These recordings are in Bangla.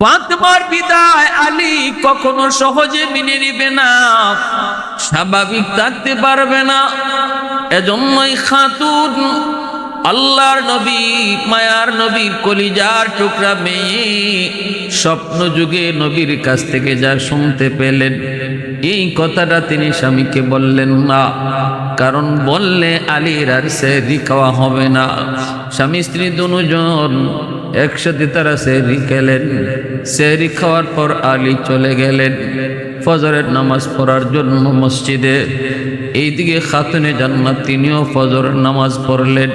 ফাতেমার বিদায় আলী কখনো সহজে মেনে নিবে না, স্বাভাবিক থাকতে পারবে না। এজন্যই খাতুন আল্লাহর নবী, মায়ার নবীর কলিজার টুকরা মেয়ে, স্বপ্ন যুগে নবীর কাছ থেকে যা শুনতে পেলেন, এই কথাটা তিনি স্বামীকে বললেন না। কারণ বললে আলীর আর সেহরি খাওয়া হবে না। স্বামী স্ত্রী দুজন একসাথে তারা সেহরি খেলেন। সেহরি খাওয়ার পর আলী চলে গেলেন ফজরের নামাজ পড়ার জন্য মসজিদে। এইদিকে খাতুনে জান্নাত তিনিও ফজর নামাজ পড়লেন।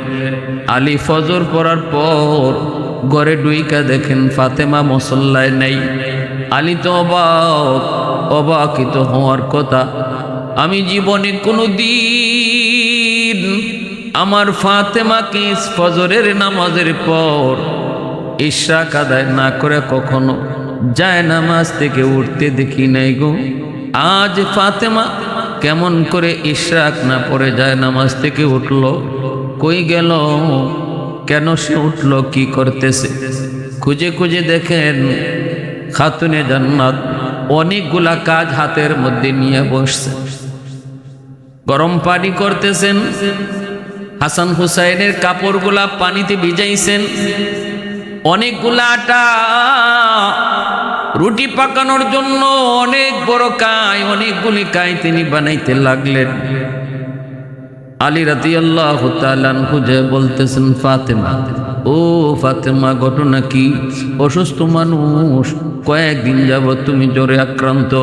আলী ফজর পড়ার পর ঘরে ডুইকা দেখেন ফাতেমা মুসল্লায় নেই। আলী তো অবাকিত হওয়ার কথা। আমি জীবনে কোনো দিন আমার ফাতেমাকে ফজরের নামাজের পর ইশরাক আদায় না করে কখনো যায় নামাজ থেকে উঠতে দেখি নাই গো। আজ ফাতেমা কেমন করে ইশরাক না পড়ে যায় নামাজ থেকে উঠলো? কই গেল? কেন সে উঠলো? কি করতেছে? খুঁজে খুঁজে দেখেন খাতুনে জান্নাত অনেকগুলা কাজ হাতের মধ্যে নিয়ে বসছে। গরম পানি করতেছেন, হাসান হুসাইনের কাপড়গুলা পানিতে ভিজাইছেন, অনেকগুলা আটা রুটি পাকানোর জন্য অনেক বড় কায়, অনেকগুলি কায় তিনি বানাইতে লাগলেন। আলী রাদিয়াল্লাহু তাআলা আনহু যে বলতেছেন, ফাতেমা, ও ফাতেমা, ঘটনা কি? অসুস্থ মানুষ, কয়েকদিন যাবত তুমি জ্বরে আক্রান্ত,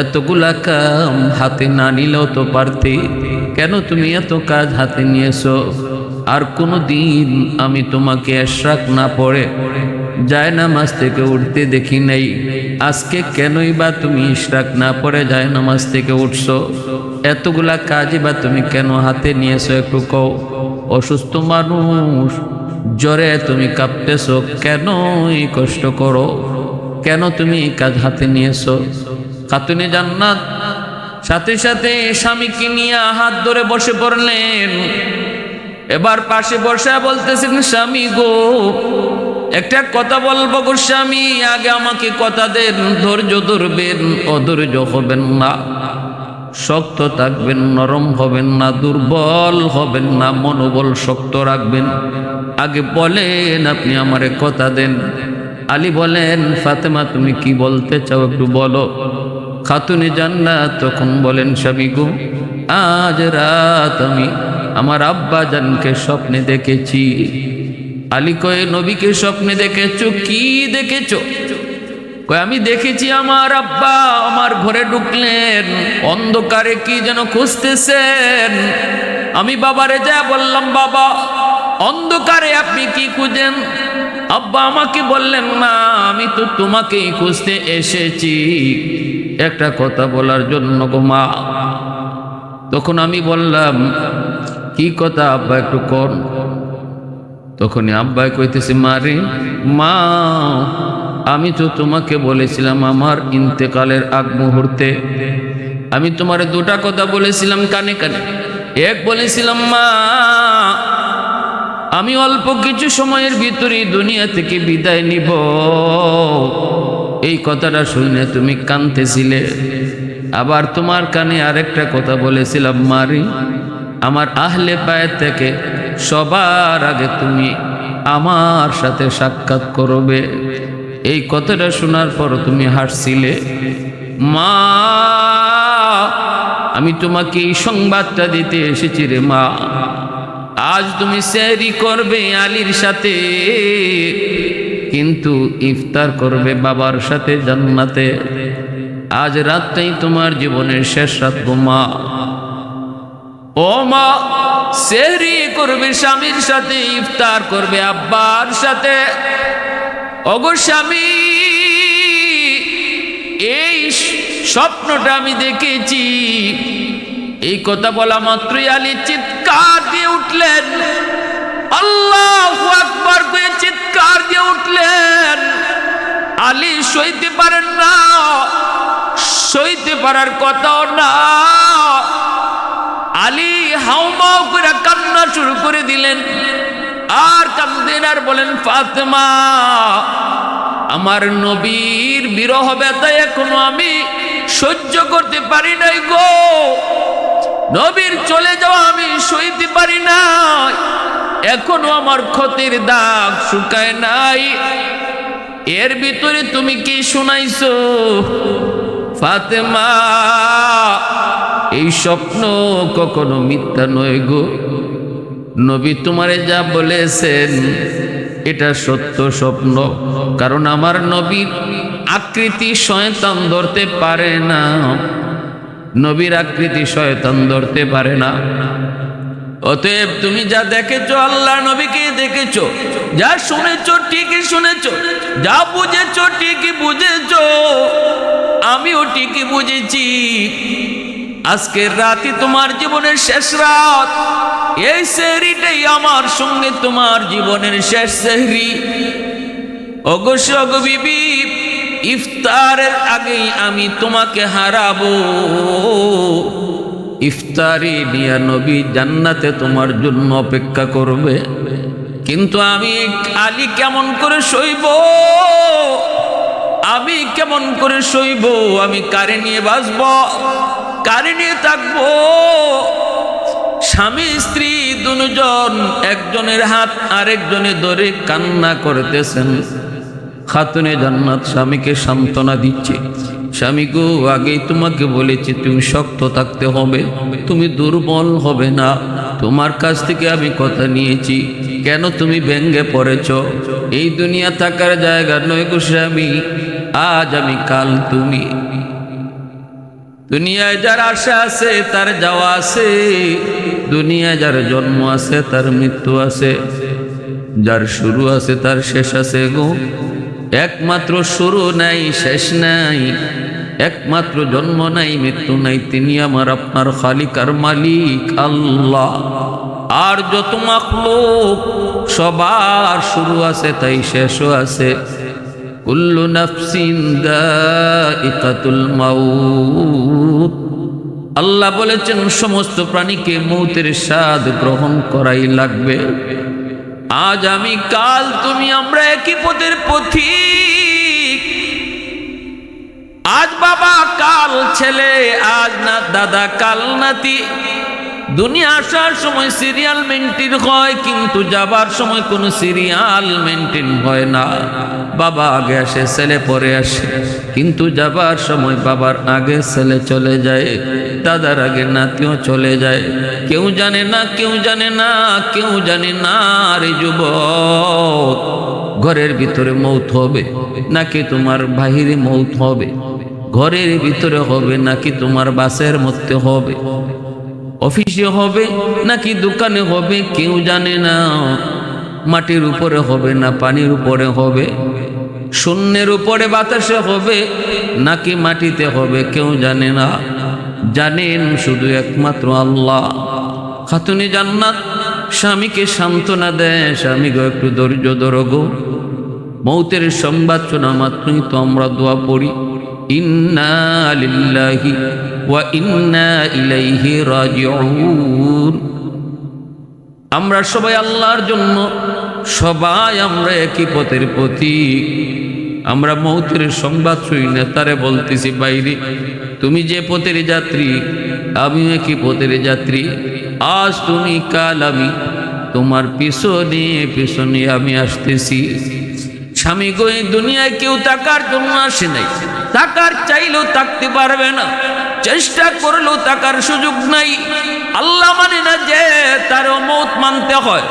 এতগুলা কাম হাতে না নিলেও তো পারতে, কেন তুমি এত কাজ হাতে নিয়েছো? আর কোনো দিন আমি তোমাকে ইশরাক না পড়ে যায় নামাজ থেকে উঠতে দেখি নাই। আজকে কেনই বা তুমি ইশরাক না পড়ে যায় নামাজ থেকে উঠছো? এতগুলা কাজই বা তুমি কেন হাতে নিয়েছো? একটু কও। অসুস্থ মানুষ, জ্বরে তুমি কাঁপতেছো, কেন এই কষ্ট করো? কেন তুমি এই কাজ হাতে নিয়েছো? খাতুনে জান্নাত সাথে সাথে স্বামীকে নিয়ে হাত ধরে বসে পড়লেন। এবার পাশে বসে বলতেছেন, স্বামী গো, একটা কথা বলবো গো স্বামী, আগে আমাকে কথা দেন। ধৈর্য ধরবেন, অধৈর্য হবেন না, শক্ত থাকবেন, নরম হবেন না, দুর্বল হবেন না, মনোবল শক্ত রাখবেন। আগে বলেন, আপনি আমারে কথা দেন। আলী বলেন, ফাতেমা তুমি কি বলতে চাও একটু বলো। খাতুনে জান্নাত তখন বলেন, স্বামী গো, আজ রাত আমি আমার আব্বা জানকে স্বপ্নে দেখেছি। আলী কয়ে, নবীকে স্বপ্নে দেখেছো? কি দেখেছো? কয়, আমি দেখেছি আমার আব্বা আমার ঘরে ঢুকলেন, অন্ধকারে কি যেন খুঁজতেছেন। আমি বাবারে যা বললাম, বাবা অন্ধকারে আপনি কি খুঁজেন? আব্বা আমাকে বললেন, না আমি তো তোমাকেই খুঁজতে এসেছি, একটা কথা বলার জন্য গো মা। তখন আমি বললাম, কি কথা আব্বা একটু কর। তখনই আব্বা কইতেছে, মারে মা, আমি তো তোমাকে বলেছিলাম আমার ইন্তেকালের আগ মুহূর্তে আমি তোমারে দুটা কথা বলেছিলাম কানে কানে। এক বলেছিলাম, মা আমি অল্প কিছু সময়ের ভিতরে দুনিয়া থেকে বিদায় নিব। এই কথাটা শুনে তুমি কাঁদতেছিলে। আবার তোমার কানে আরেকটা কথা বলেছিলাম, মারি আমার আহলে বায়ত থেকে সবার আগে তুমি আমার সাথে সাক্ষাৎ করবে। এই কথাটা শোনার পর তুমি হাসছিলে। মা, আমি তোমাকে এই সংবাদটা দিতে এসেছি রে মা। আজ তুমি সেহরি করবে আলীর সাথে, কিন্তু ইফতার করবে বাবার সাথে জান্নাতে। আজ রাতটাই তোমার জীবনের শেষ রাত গো মা। ও মা, সেহরি করবে স্বামীর সাথে, ইফতার করবে আব্বার সাথে। ওগো স্বামী, এই স্বপ্নটা আমি দেখেছি। এই কথা বলা মাত্রই আলী চিৎকার দিয়ে উঠলেন, আল্লাহু আকবার করে চিৎকার দিয়ে উঠলেন। আলী সইতে পারেন না, সইতে পারার কথাও না। আলী হাউমাউ করে কান্না শুরু করে দিলেন। আর কান্দেন আর বলেন, ফাতেমা আমার নবীর বিরহ ব্যথা এখনো আমি সহ্য করতে পারি নাই গো। নবীর চলে যাওয়া আমি সইতে পারি না, এখনো আমার ক্ষতির দাগ শুকায় নাই। এর ভিতরে তুমি কি শুনাইছো ফাতেমা? এই স্বপ্ন কখনো মিথ্যা নয় গো। নবী তোমারে যা বলেছেন এটা সত্য স্বপ্ন, কারণ আমার নবীর আকৃতি শয়তান ধরতে পারে না। নবীর আকৃতি শয়তান ধরতে পারে না। অতএব তুমি যা দেখেছো আল্লাহ নবীকে দেখেছো, যা শুনেছো ঠিকই শুনেছো, যা বুঝেছো ঠিকই বুঝেছো, আমিও ঠিকই বুঝেছি। আজকের রাতই তোমার জীবনের শেষ রাত। এই সেহরিটাই আমার সঙ্গে তোমার জীবনের শেষ সেহরি। অবশ্য গো বিবি, ইফতারের আগেই আমি তোমাকে হারাবো। ইফতারি নিয়া নবী জান্নাতে তোমার জন্য অপেক্ষা করবে, কিন্তু আমি আলী কেমন করে সইব? আমি কেমন করে সইব? আমি কারে নিয়ে বাঁচব, কারে নিয়ে থাকবো? স্বামী স্ত্রী দুজন, একজনের হাত আরেকজনে ধরে কান্না করতেছেন। খাতুনে জান্নাত স্বামীকে সান্ত্বনা দিচ্ছে, স্বামী গো আগেই তোমাকে বলেছি তুমি শক্ত থাকতে হবে, তুমি দুর্বল হবে না। তোমার কাছ থেকে আমি কথা নিয়েছি, কেন তুমি ভেঙ্গে পড়েছ? এই দুনিয়া থাকার জায়গা নয় গো স্বামী, আজ আমি কাল তুমি। দুনিয়ায় যার আশা আছে তার যাওয়া আছে, দুনিয়ায় যার জন্ম আছে তার মৃত্যু আছে, যার শুরু আছে তার শেষ আছে গো। একমাত্র শুরু নাই, শেষ নাই, একমাত্র জন্ম নাই, মৃত্যু নাই, তিনি আমার আপনার খালিক আর মালিক আল্লাহ। আর যত মাখলুক সবার শুরু আছে তাই শেষও আছে। কুল্লু নাফসিন যায়িকাতুল মাউত। আল্লাহ বলেছেন সমস্ত প্রাণীকে মৌতের স্বাদ গ্রহণ করাই লাগবে। আজ আমি কাল তুমি, আমরা একই পথের পথিক। আজ বাবা কাল ছেলে, আজ না দাদা কাল নাতি। দুনিয়া আসার সময় সিরিয়াল মেনটেন হয়, কিন্তু যাবার সময় কোনো সিরিয়াল মেনটেন হয় না। বাবা আগে আসে, ছেলে পরে আসে, কিন্তু যাবার সময় বাবার আগে ছেলে চলে যায়, দাদার আগে নাতিও চলে যায়। কেউ জানে না, কেউ জানে না, কেউ জানে না। রে যুবক, ঘরের ভিতরে মৌত হবে নাকি তোমার বাহিরে মৌত হবে? ঘরের ভিতরে হবে নাকি তোমার বাসের মধ্যে হবে? অফিসে হবে নাকি দোকানে হবে? কেউ জানে না। মাটির উপরে হবে না পানির উপরে হবে? শূন্যের উপরে বাতাসে হবে নাকি মাটিতে হবে? কেউ জানে না। জানেন শুধু একমাত্র আল্লাহ। খাতুনে জান্নাত স্বামীকে সান্ত্বনা দেয়, স্বামী গো একটু ধৈর্য ধরো গো। মৌতের সংবাদ শোনা মাত্রই তো আমরা দোয়া পড়ি, ইন্না লিল্লাহি ওয়া ইন্না ইলাইহি রাজিউন। আমরা সবাই আল্লাহর জন্য, সবাই আমরা একই পথের পথিক। আমরা মৌতের সংবাদ শুই না, তারে বলতেছি বাইরে তুমি যে পথের যাত্রী, আমিও একই পথের যাত্রী। আজ তুমি কাল আমি, তোমার পিছনে পিছনে আমি আসতেছি। স্বামী গো এই দুনিয়ায় কেউ টাকার জন্য আসে নাই, টাকার চাইলেও থাকতে পারবে না, চেষ্টা করলেও টাকার সুযোগ নাই। আল্লাহ মানে না যে তারও মৌত মানতে হয়।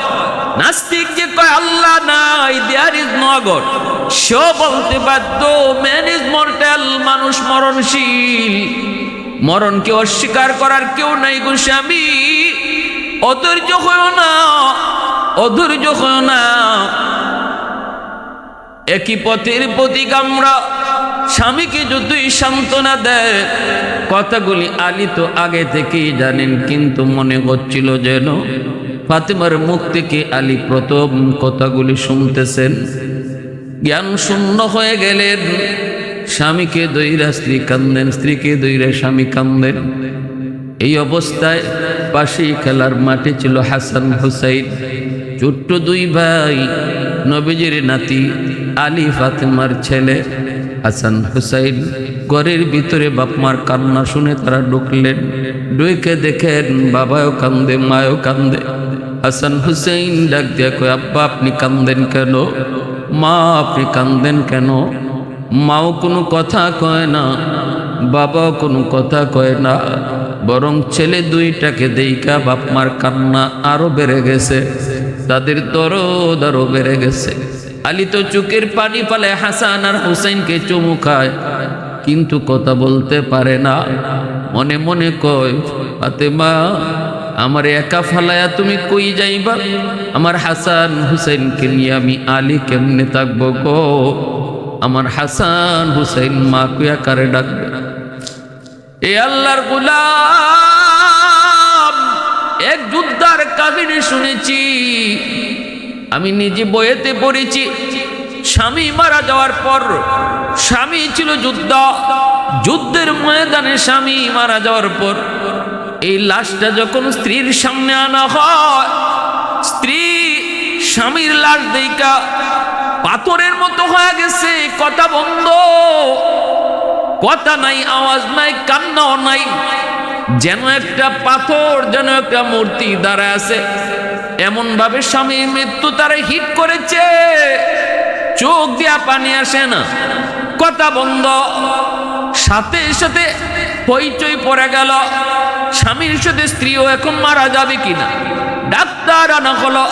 নাস্তিক যে কয় আল্লাহ নাই, দেয়ার ইজ নো গড, সেও বলতে বাধ্য ম্যান ইজ মর্টাল, মানুষ মরণশীল। মরণকে অস্বীকার করার কেউ নাই গো স্বামী। অধৈর্য হও না, অধৈর্য হও না। একই পথের প্রতীক আমরা। স্বামীকে যতই সান্ত্বনা দেয়, কথাগুলি আলী তো আগে থেকেই জানেন, কিন্তু মনে হচ্ছিল যেন ফাতেমার মুখ থেকে আলী প্রথম কথাগুলি শুনতেছেন। জ্ঞান শূন্য হয়ে গেলেন। স্বামীকে দইরা স্ত্রী কান্দেন, স্ত্রীকে দইরা স্বামী কান্দেন। এই অবস্থায় পাশেই খেলার মাঠে ছিল হাসান হুসাইন, ছোট্ট দুই ভাই, নবীজির নাতি। আলী ফাতেমার ছেলে হাসান হুসাইন ঘরের ভিতরে বাপ মার কান্না শুনে তারা ঢুকলেন। ঢুকে দেখেন বাবাও কান্দে, মায়ও কান্দে। হাসান হুসাইন ডাক দিয়া কয়, আব্বা আপনি কান্দেন কেন? মা আপনি কান্দেন কেন? মাও কোনো কথা কয় না, বাবাও কোনো কথা কয় না, বরং ছেলে দুইটাকে দেইকা বাপ মার কান্না আরো বেড়ে গেছে, তাদের দরদ আরো বেড়ে গেছে। আলী তো চোখের পানি পালে হাসান আর হুসাইনকে চুমু খায়, কিন্তু কথা বলতে পারে না। মনে মনে কয়, ফাতেমা আমার একা ফালায়া তুমি কই যাইবা? আমার হাসান হুসাইনকে নিয়ে আমি আলী কেমনে থাকবো গো? আমার হাসান হুসাইন মা কুয়া কারে ডাকবে? এ আল্লাহর গোলাম, এক যুদ্ধার কাহিনী শুনেছি, আমি নিজে বইয়েতে পড়েছি। স্বামী মারা যাওয়ার পর, স্বামী ছিল যুদ্ধের ময়দানে স্বামী মারা যাওয়ার পর এই লাশটা যখন স্ত্রীর সামনে আনা হয়, স্ত্রী স্বামীর লাশ দেইকা পাথরের মতো হয়ে গেছে, কথা বন্ধ, কথা নাই, আওয়াজ নাই, কান্নাও নাই, যেন একটা পাথর, যেন একটা মূর্তি দাঁড়ায় আছে। এমন ভাবে স্বামীর মৃত্যু তারা হিট করেছে, চোখ দিয়া পানি আসে না, কথা বন্ধ। সাথে সাথে হইচই পড়ে গেল, স্বামীর সাথে স্ত্রীও এখন মারা যাবে কিনা। ডাক্তার আনা হলো,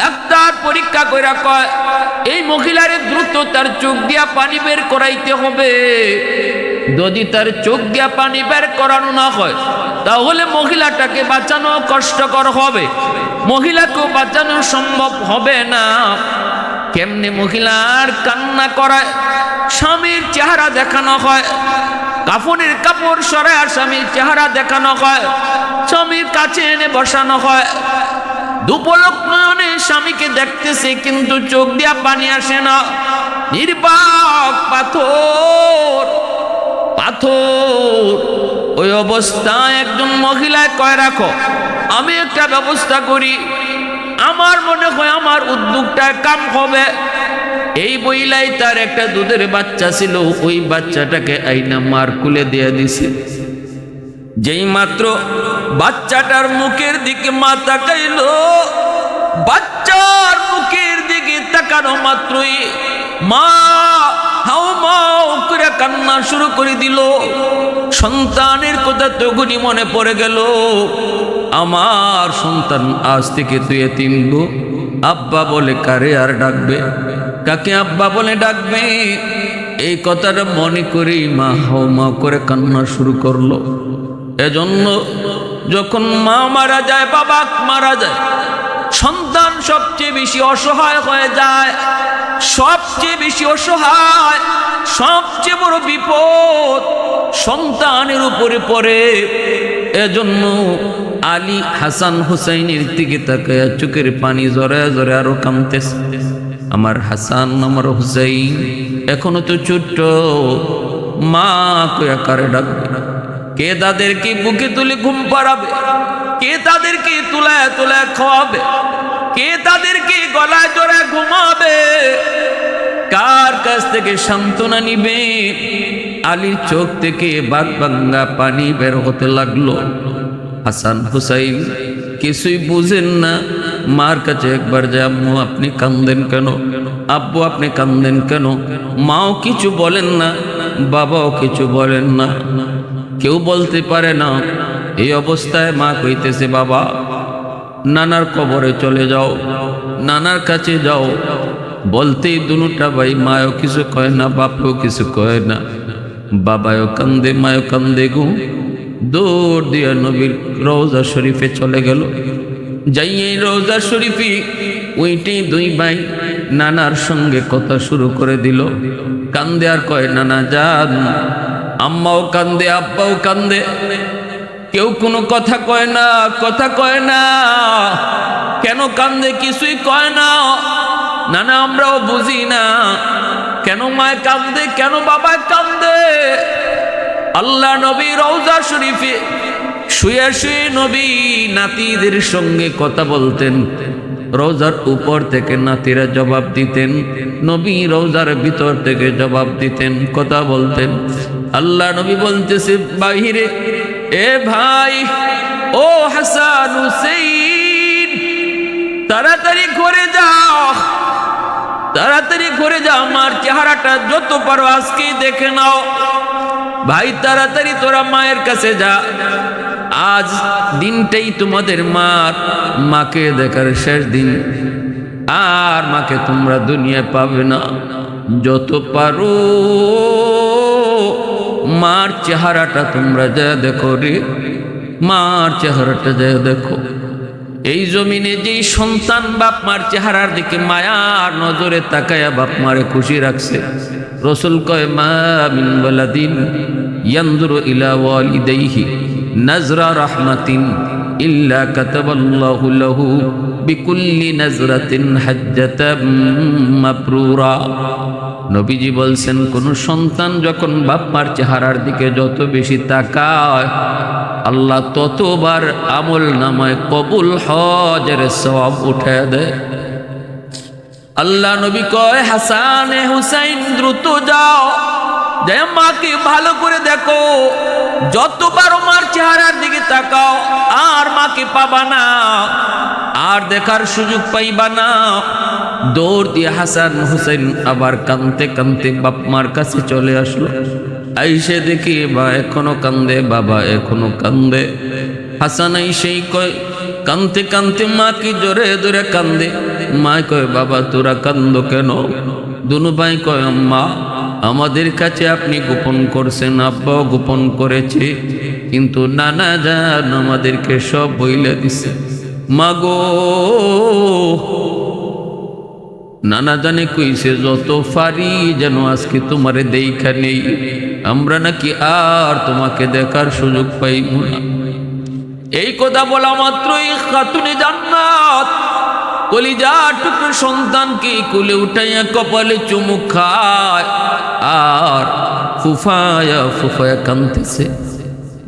ডাক্তার পরীক্ষা করে কয়, এই মহিলারে দ্রুত তার চোখ দিয়া পানি বের করাইতে হবে। যদি তার চোখ দিয়া পানি বের করানো না হয়, তাহলে মহিলাটাকে বাঁচানো কষ্টকর হবে, মহিলাকেও বাঁচানো সম্ভব হবে না। কেমনে মহিলার কান্না করায়, স্বামীর চেহারা দেখানো হয়, কাফনের কাপড় সরায় আর স্বামীর চেহারা দেখানো হয়, স্বামীর কাছে এনে বসানো হয়। দুপলক নয়নে স্বামীকে দেখতেছে, কিন্তু চোখ দিয়া পানি আসে না, নির্বাক পাথর পাথর। ওই অবস্থায় একজন মহিলায় কয়, রাখো আমি একটা ব্যবস্থা করি, আমার মনে হয় আমার উদ্যোগটা কাম হবে। এই বইলাই তার একটা দুধের বাচ্চা ছিল, ওই বাচ্চাটাকে আইনা মার কুলে দিয়ে দিছে। যেই মাত্র বাচ্চাটার মুখের দিকে মা তাকাইল, বাচ্চার মুখের দিকে তাকানো মাত্রই মা হাও মাও করে কান্না শুরু করে দিল। সন্তানের কথা তখনই মনে পড়ে গেল, আমার সন্তান আজ থেকে তুই এতিম গো। আব্বা বলে কারে আর ডাকবে, কাকে আব্বা বলে ডাকবে? এই কথাটা মনে করেই মা হাও মাও করে কান্না শুরু করলো। এজন্য যখন মা মারা যায়, বাবা মারা যায়, সন্তান সবচেয়ে বেশি অসহায় হয়ে যায়, সবচেয়ে বেশি অসহায়, সবচেয়ে বড় বিপদ সন্তানের উপরে পড়ে। এজন্য আলী হাসান হুসাইনের দিকে তাকায়া চোখের পানি জড়ায় জড়ায় আরো কাঁদতেছে। আমার হাসান, আমার হুসাইন এখনো তো ছোট্ট, মা কয়া কারে ডাকবে? কে তাদেরকে বুকে তুলে ঘুম পাড়াবে? কে তাদেরকে তুলায় তুলায় খাওয়াবে? কে তাদেরকে গলায় জড়ায় ঘুমাবে? কার কাছ থেকে সান্ত্বনা নিবে? আলীর চোখ থেকে বাগ বাঙ্গা পানি বের হতে লাগলো। হাসান হুসাইন কিছুই বুঝেন না, মার কাছে একবার যে আম্মু আপনি কান্দেন কেন, আব্বু আপনি কান্দেন কেন? মাও কিছু বলেন না, বাবাও কিছু বলেন না, কেউ বলতে পারে না। এই অবস্থায় মা কইতেছে, বাবা নানার কবরে চলে যাও, নানার কাছে যাও। বলতেই দুটা ভাই, মায়ও কিছু কয় না, বাপও কিছু কয় না, বাবাও কান্দে, মায়ও কান্দে গো। দৌড় দিয়া নবীর রওজা শরীফে চলে গেল। যাইয়ে রওজা শরীফে ওইটি দুই ভাই নানার সঙ্গে কথা শুরু করে দিল। কান্দে আর কয়, নানা যান। আম্মাও কান্দে, আব্বাও কান্দে, কেউ কোনো কথা কয় না, কথা কয় না। কেন কান্দে কিছুই কয় না। নানা আমরাও বুঝি না, কেন মায় কান্দে, কেন বাবায় কান্দে। আল্লাহ নবী রওজা শরীফে শুয়ে শুয়ে নবী নাতিদের সঙ্গে কথা বলতেন। রওজার উপর থেকে নাতিরা জবাব দিতেন, নবী রওজার ভিতর থেকে জবাব দিতেন, কথা বলতেন। আল্লাহ নবী বলতেছে বাহিরে, এ ভাই, ও হাসান হুসেইন, তাড়াতাড়ি ঘরে যাও, তাড়াতাড়ি ঘরে যাও, আমার চেহারাটা যত পারো আজকে দেখে নাও। ভাই তাড়াতাড়ি তোরা মায়ের কাছে যা, আজ দিনটাই তোমাদের মাকে দেখার শেষ দিন, আর মাকে তোমরা দুনিয়ায় পাবে না। যত পারো মার চেহারাটা তোমরা যা দেখো রে, মার চেহারাটা যা দেখো। এই জমিনে যেই সন্তান বাপ মার চেহারার দিকে মায়ার নজরে তাকায়া বাপ মারে খুশি রাখছে, রসুল কয় মা মিন ওয়ালাদিন ইয়ানজুরু ইলা ওয়ালিদাইহি নাজরা রাহমাতিন ইল্লা কাতাবাল্লাহু লাহু বিকুল্লি নাজরাতিন হাজ্জাতাম মাবরুরা। নবীজি বলছেন, কোন সন্তান যখন বাপ মার চেহারার দিকে যত বেশি তাকায়, আল্লাহ ততবার আমল নামায় কবুল হজের সওয়াব উঠায় দেয়। আল্লাহ নবী কয়, হাসান হুসাইন দ্রুত যাও, যে মাকে ভালো করে দেখো, যতবার মার চেহারার দিকে তাকাও আর মাকে পাবা না, আর দেখার সুযোগ পাইবা না। দৌড় দিয়ে হাসান হুসাইন আবার কাঁদতে কাঁদতে বাপ মার কাছে চলে আসলো। আইসে দেখি বা এখনো কান্দে, বাবা এখনো কান্দে। হাসান আইসেই কয়, কাঁদতে কাঁদতে মা কি জোরে জোরে কান্দে। মা কয়, বাবা তোরা কান্দো কেন? দুনু ভাই কয়, আম্মা আমাদের কাছে আপনি গোপন করছেন, আব্বাও গোপন করেছে, কিন্তু নানা জান আমাদেরকে সব বইলে দিছে। মাগো নানা জানে কইছে, যত ফারি যেন আজকে তোমারে দেখা নেই, আমরা নাকি আর তোমাকে দেখার সুযোগ পাইব না। এই কথা বলা মাত্রই খাতুনে জান্নাত কলিজার টুকরো সন্তানকে কোলে উঠাইয়া কপালে চুমু খায়, আর ফুফায়া ফুফায়া কাঁদতেছে,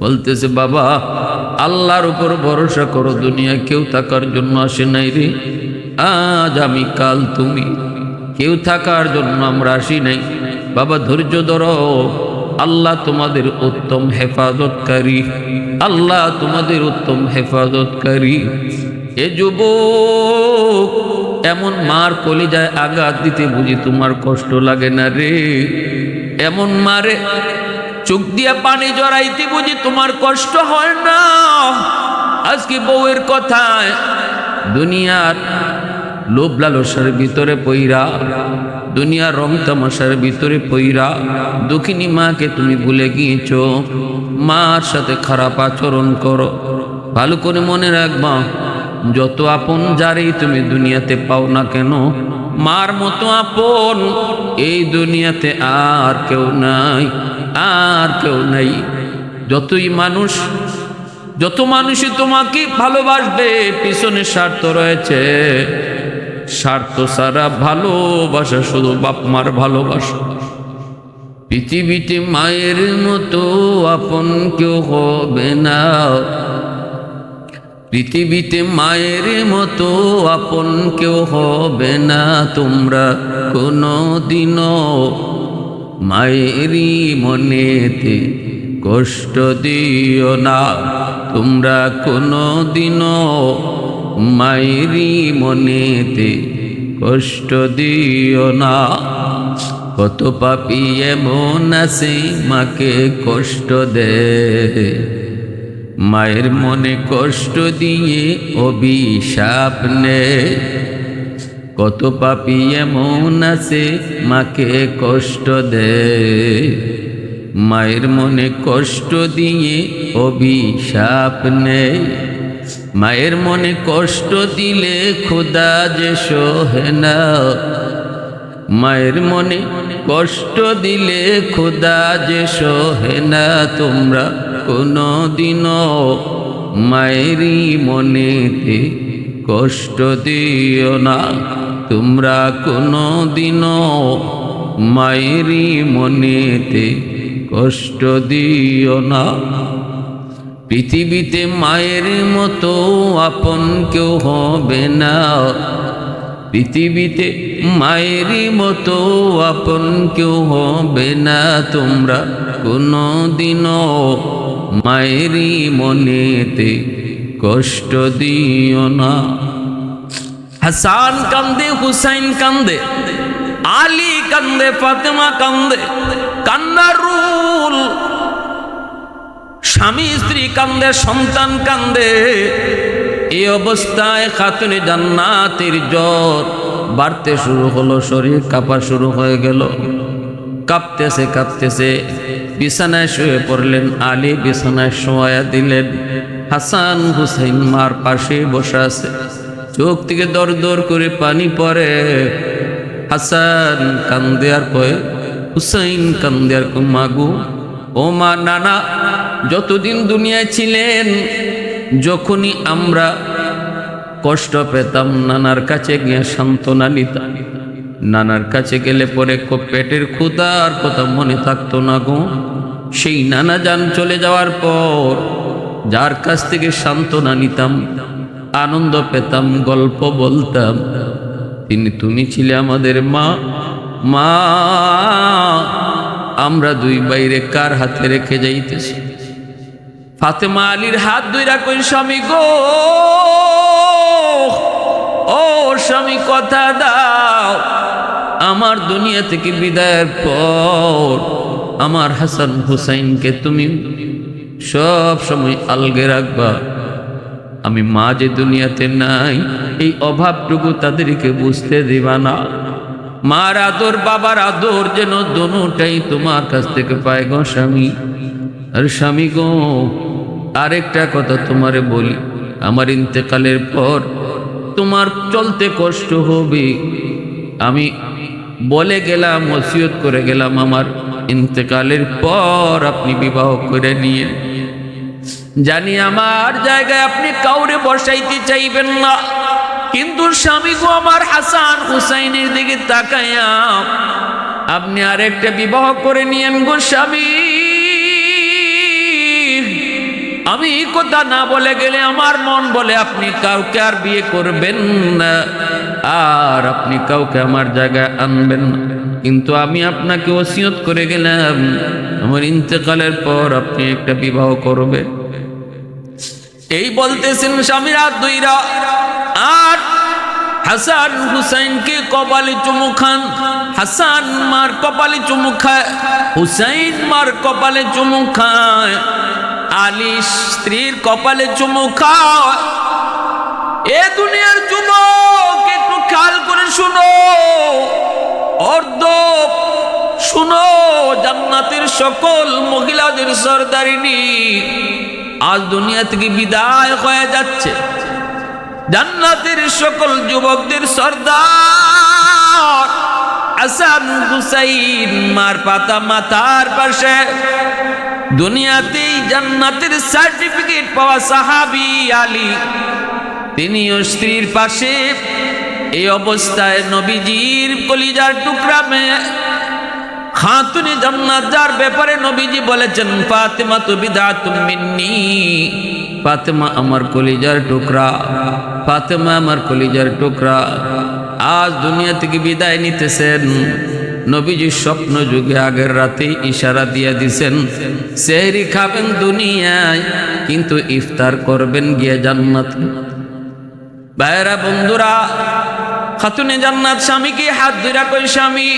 বলতেছে, বাবা আল্লাহর উপর ভরসা করো, দুনিয়া কেউ থাকার জন্য আসে নাই রে, আজ আমি কাল তুমি, কেউ থাকার জন্য আমরা আসি নাই। বাবা ধৈর্য ধরো, আল্লাহ তোমাদের উত্তম হেফাজতকারী, আল্লাহ তোমাদের উত্তম হেফাজতকারী। এ যুবক, এমন মার কলিজায় আঘাত দিতে বুঝি তোমার কষ্ট লাগে না রে? এমন মারে চোখ দিয়া পানি জড়াইতে বুঝি তোমার কষ্ট হয় না? আজকে বউয়ের কথায় দুনিয়ার লোভ লালসার ভিতরে পইরা, দুনিয়ার রং তামাশার ভিতরে পইরা দুঃখিনী মাকে তুমি ভুলে গিয়েছো, মার সাথে খারাপ আচরণ করো। ভালো করে মনে রাখবা, যত আপন যারেই তুমি দুনিয়াতে পাও না কেন, মার মতো আপন এই দুনিয়াতে আর কেউ নাই, আর কেউ নাই। যত মানুষই তোমাকে ভালোবাসবে, পিছনে স্বার্থ রয়েছে। স্বার্থ ছাড়া ভালোবাসা শুধু বাপ মার ভালোবাসা। পৃথিবীতে মায়ের মতো আপন কেউ হবে না, পৃথিবীতে মায়ের মতো আপন কেউ হবে না। তোমরা কোনো দিনও মায়েরই মনেতে কষ্ট দিও না, তোমরা কোনো দিনও মায়েরই মনেতে কষ্ট দিও না। কত পাপী এমন আছে মাকে কষ্ট দেয়, মায়ের মনে কষ্ট দিয়ে অভিশাপ নেয়। কত পাপী এমন আছে মাকে কষ্ট দেয়, মায়ের মনে কষ্ট দিয়ে অভিশাপ নেয়। মায়ের মনে কষ্ট দিলে খোদা যে সহে না, মায়ের মনে কষ্ট দিলে খোদা যে সহে না। তোমরা কোনো দিনও মায়েরই মনেতে কষ্ট দিও না, তোমরা কোনো দিনও মায়েরই মনেতে কষ্ট দিও না। পৃথিবীতে মায়ের মতো আপন কেউ হবে না, পৃথিবীতে মায়ের মতো আপন কেউ হবে না। তোমরা কোনদিনও মায়েরই মনেতে কষ্ট দিও না। হাসান কান্দে, হুসাইন কান্দে, আলী কান্দে, ফাতেমা কান্দে, কান্নার রুল। স্বামী স্ত্রী কান্দে, সন্তান কান্দে। এই অবস্থায় খাতুনে জান্নাতের জ্বর বাড়তে শুরু হলো, শরীর কাঁপা শুরু হয়ে গেল। কাঁপতেছে কাঁপতেছে বিছানায় শুয়ে পড়লেন। আলী বিছানায় শোয়া দিলেন। হাসান হুসাইন মার পাশে বসে আছে, চোখ থেকে দর দর করে পানি পড়ে। হাসান কান্দে আর কয়, হুসাইন কান্দে আর কয়, মাগো ও মা, নানা যতদিন দুনিয়ায় ছিলেন, যখনই আমরা কষ্ট পেতাম নানার কাছে গিয়ে সান্ত্বনা নিতাম। নানার কাছে গেলে পরে পেটের ক্ষুধার কথা মনে থাকতো না গো। সেই নানা যান চলে যাওয়ার পর যার কাছ থেকে সান্ত্বনা নিতাম, আনন্দ পেতাম, গল্প বলতাম, তুমি ছিলে আমাদের মা। মা, আমরা দুই বাইরে কার হাতে রেখে যাইতেছি? ফাতেমা আলীর হাত ধইরা কই, স্বামী গো, ও স্বামী কথা দাও, আমার দুনিয়া থেকে বিদায়ের পর আমার হাসান হুসাইনকে তুমি সব সময় আলগে রাখবা। আমি মা যে দুনিয়াতে নাই, এই অভাবটুকু তাদেরকে বুঝতে দিবা না। মার আদর বাবার আদর যেন দোনোটাই তোমার কাছ থেকে পায় গো স্বামী। আর স্বামী গো, আরেকটা কথা তোমারে বলি, আমার ইন্তেকালের পর তোমার চলতে কষ্ট হবে। আমি বলে গেলাম, ওসিয়ত করে গেলাম, আমার ইন্তেকালের পর আপনি বিবাহ করে নিয়ে। জানি আমার জায়গায় আপনি কাউরে বসাইতে চাইবেন না, কিন্তু স্বামী গো, আমার হাসান হুসাইনের দিকে তাকাইয়া আপনি আরেকটা বিবাহ করে নিয়েন গো স্বামী। আমি কথা না বলে গেলে আমার মন বলে আপনি কাউকে আর বিয়ে করবেন না, আর আপনি কাউকে আমার জায়গায় আনবেন না, কিন্তু আমি আপনাকে ওসিয়ত করে গেলাম আমার ইন্তেকালের পর আপনি একটা বিবাহ করবেন। এই বলতেছেন স্বামীর হাত ধইরা, আর হাসান হুসাইনকে কপালে চুমু খান। হাসান মার কপালে চুমু খায়, হুসাইন মার কপালে চুমু খায়, আলী স্ত্রীর কপালে চুমু খায়। এ দুনিয়ার যুবক একটু খেয়াল করে শুনো, অর্ধ শুনো, জান্নাতের সকল মহিলাদের সরদারিনী আজ দুনিয়া থেকে বিদায় হয়ে যাচ্ছে। জান্নাতের সকল যুবকদের সর্দার হাসান হুসাইন মার পাতা মাথার পাশে, দুনিয়াতেই জান্নাতের সার্টিফিকেট পাওয়া সাহাবী আলী, তিনিও স্ত্রীর পাশে। এই অবস্থায় নবীজির কলিজার টুকরা মেয়ে খাতুনে জান্নাত, যার ব্যাপারে নবীজি বলেছেন ফাতেমা তো বিদাতুম মিন্নি, ফাতেমা আমার কলিজার টুকরা, ফাতেমা আমার কলিজার টুকরা, আজ দুনিয়া থেকে বিদায় নিতেছেন। নবীজির স্বপ্ন যুগে আগের রাতে ইশারা দিয়ে দিছেন, সেহরি খাবেন দুনিয়ায়, কিন্তু ইফতার করবেন গিয়ে জান্নাতে। ভাইরা বন্ধুরা, খাতুনে জান্নাত স্বামীকে হাত ধরে কই, স্বামী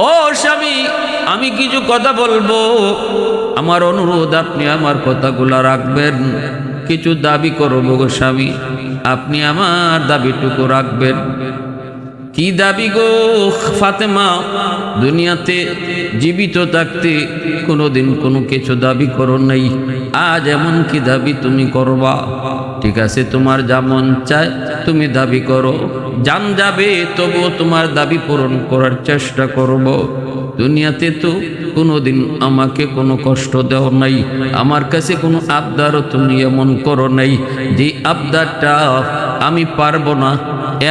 ও স্বামী, আমি কিছু কথা বলবো, আমার অনুরোধ আপনি আমার কথাগুলো রাখবেন। কিছু দাবি করবো গো স্বামী, আপনি আমার দাবিটুকু রাখবেন। কি দাবি গো ফাতেমা? দুনিয়াতে জীবিত থাকতে কোনোদিন কোনো কিছু দাবি করো নাই, আজ এমন কি দাবি তুমি করবা? ঠিক আছে, তোমার যেমন চায় তুমি দাবি করো, জান যাবে তবুও তোমার দাবি পূরণ করার চেষ্টা করব। দুনিয়াতে তো কোনোদিন আমাকে কোনো কষ্ট দেও নাই, আমার কাছে কোনো আবদারও তুমি এমন করো নাই যে আবদারটা আমি পারবো না,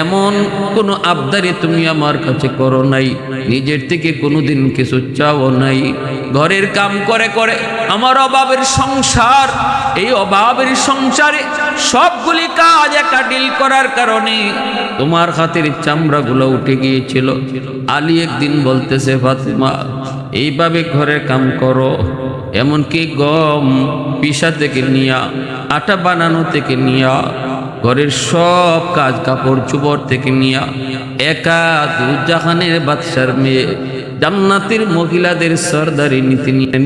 এমন কোনো আবদারি তুমি আমার কাছে করো নাই। নিজের থেকে কোনোদিন কিছু চাও নাই। ঘরের কাম করে করে আমার অভাবের সংসার, এই অভাবের সংসারে সবগুলি কাজ একা ডিল করার কারণে তোমার হাতের চামড়াগুলো উঠে গিয়েছিল। আলী একদিন বলতেছে, ফাতেমা এইভাবে ঘরের কাম করো, এমনকি গম পিসা থেকে নিয়া, আটা বানানো থেকে নিয়া, ঘরের সব কাজ কাপড় চোপড় থেকে নিয়া, একা দুজাহানের বাদশার মেয়ে জান্নাতের মহিলাদের সরদারি নীতি নিলেন।